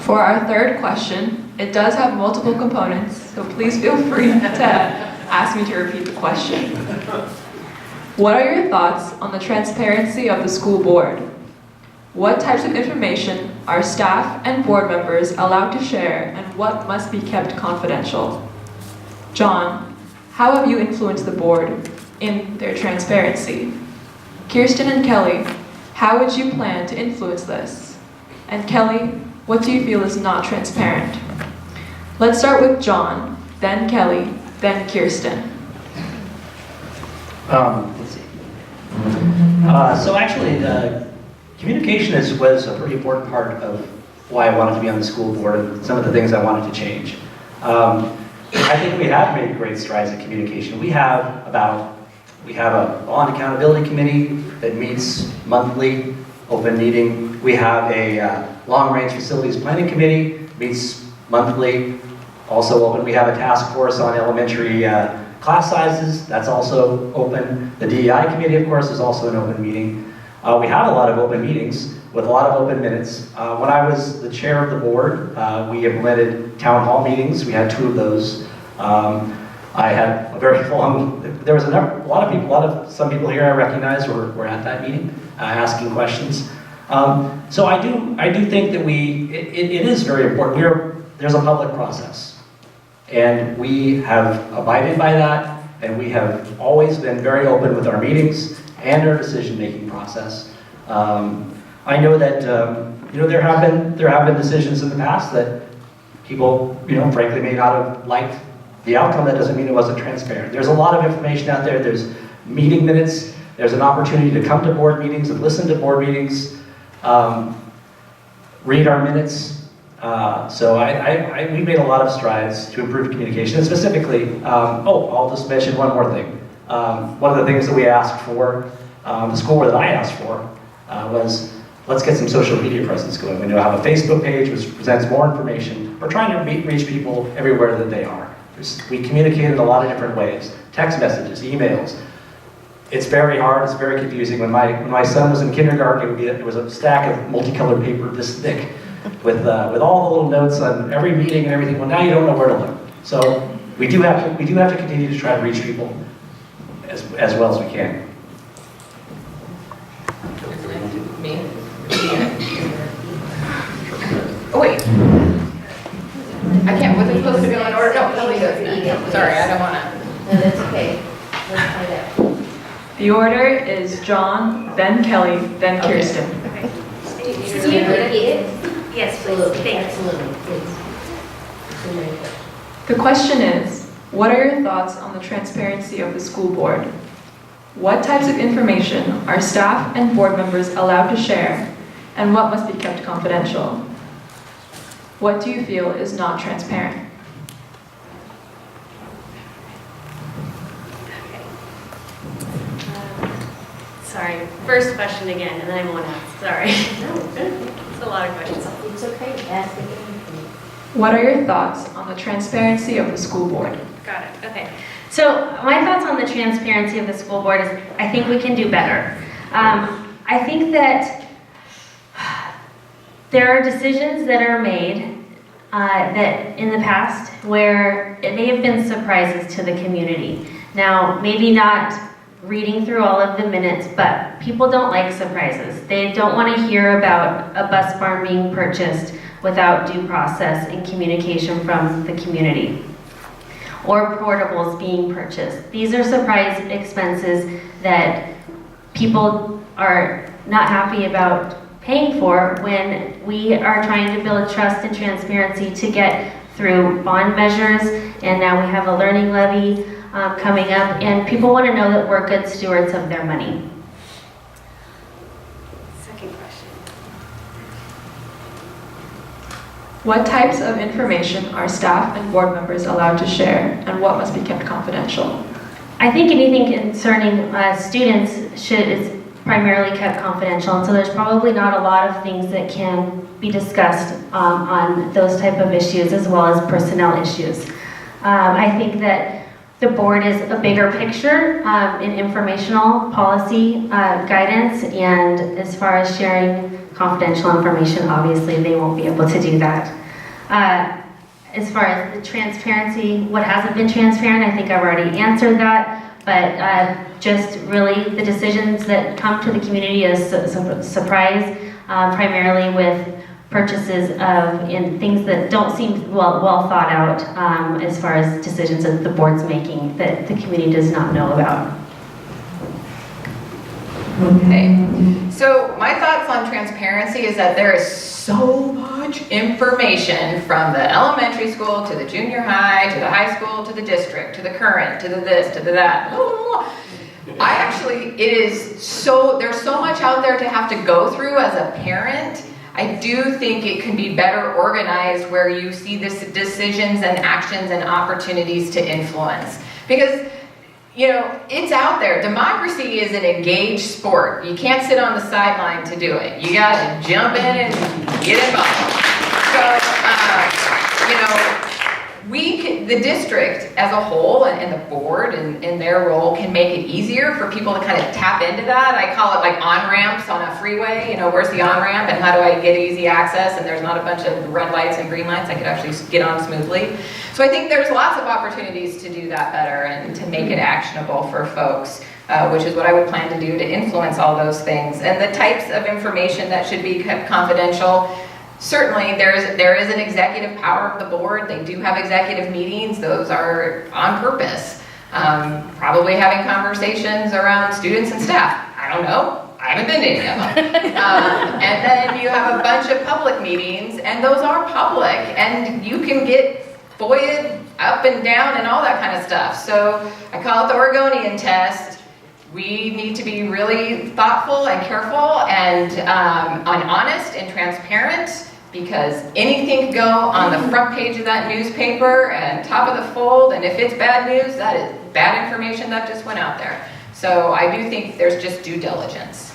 For our third question, it does have multiple components, so please feel free to ask me to repeat the question. What are your thoughts on the transparency of the school board? What types of information are staff and board members allowed to share, and what must be kept confidential? John, how have you influenced the board in their transparency? Kirsten and Kelly, how would you plan to influence this? And Kelly, what do you feel is not transparent? Let's start with John, then Kelly, then Kirsten. Let's see. So actually, communication was a pretty important part of why I wanted to be on the school board and some of the things I wanted to change. I think we have made great strides in communication. We have a bond accountability committee that meets monthly, open meeting. We have a long-range facilities planning committee, meets monthly, also open. We have a task force on elementary class sizes, that's also open. The DEI committee, of course, is also an open meeting. We have a lot of open meetings with a lot of open minutes. When I was the chair of the board, we implemented town hall meetings. We had 2 of those. I had a very long, there was a lot of people, some people here I recognize were at that meeting asking questions. So I do think that it is very important. There's a public process. And we have abided by that, and we have always been very open with our meetings and our decision-making process. I know that there have been decisions in the past that people frankly may not have liked the outcome. That doesn't mean it wasn't transparent. There's a lot of information out there. There's meeting minutes. There's an opportunity to come to board meetings and listen to board meetings, read our minutes. So we made a lot of strides to improve communication, and specifically, I'll just mention one more thing. One of the things that we asked for, the school board that I asked for, was let's get some social media presence going. We have a Facebook page which presents more information. We're trying to reach people everywhere that they are. We communicate in a lot of different ways. Text messages, emails. It's very hard, it's very confusing. When my son was in kindergarten, it was a stack of multicolored paper this thick with all the little notes on every meeting and everything. Well, now you don't know where to look. So we do have to continue to try to reach people as well as we can. Me? Oh, wait. I can't, was it supposed to go in order? No, Kelly goes next. Sorry, I don't want to. No, that's okay. Let's find out. The order is John, then Kelly, then Kirsten. Okay. Do you repeat it? Yes, please. Absolutely. Thanks. Absolutely, please. The question is, what are your thoughts on the transparency of the school board? What types of information are staff and board members allowed to share, and what must be kept confidential? What do you feel is not transparent? Sorry, first question again, and then I won't ask. Sorry. No, It's a lot of questions. it's okay. Ask again. What are your thoughts on the transparency of the school board? Got it. Okay. So my thoughts on the transparency of the school board is I think we can do better. I think that there are decisions that are made that in the past where it may have been surprises to the community. Now, maybe not reading through all of the minutes, but people don't like surprises. They don't want to hear about a bus barn being purchased without due process and communication from the community, or portables being purchased. These are surprise expenses that people are not happy about paying for when we are trying to build trust and transparency to get through bond measures, and now we have a learning levy coming up, and people want to know that we're good stewards of their money. Second question. What types of information are staff and board members allowed to share, and what must be kept confidential? I think anything concerning students is primarily kept confidential, and so there's probably not a lot of things that can be discussed on those type of issues, as well as personnel issues. I think that the board is a bigger picture in informational policy guidance, and as far as sharing confidential information, obviously they won't be able to do that. As far as the transparency, what hasn't been transparent, I think I've already answered that, but just really the decisions that come to the community as surprise, primarily with purchases of in things that don't seem well thought out as far as decisions that the board's making that the community does not know about. Okay. So my thoughts on transparency is that there is so much information from the elementary school to the junior high, to the high school, to the district, to the current, to the this, to the that. There's so much out there to have to go through as a parent. I do think it can be better organized where you see this decisions and actions and opportunities to influence. Because, it's out there. Democracy is an engaged sport. You can't sit on the sideline to do it. You got to jump in and get involved. So, the district as a whole and the board and their role can make it easier for people to kind of tap into that. I call it like on-ramps on a freeway. Where's the on-ramp and how do I get easy access and there's not a bunch of red lights and green lights. I could actually get on smoothly. So I think there's lots of opportunities to do that better and to make it actionable for folks, which is what I would plan to do to influence all those things. And the types of information that should be kept confidential. Certainly, there is an executive power of the board. They do have executive meetings. Those are on purpose. Probably having conversations around students and staff. I don't know. I haven't been to any of them. And then you have a bunch of public meetings, and those are public, and you can get FOIA'd up and down and all that kind of stuff. So I call it the Oregonian test. We need to be really thoughtful and careful and honest and transparent, because anything could go on the front page of that newspaper and top of the fold, and if it's bad news, that is bad information that just went out there. So I do think there's just due diligence.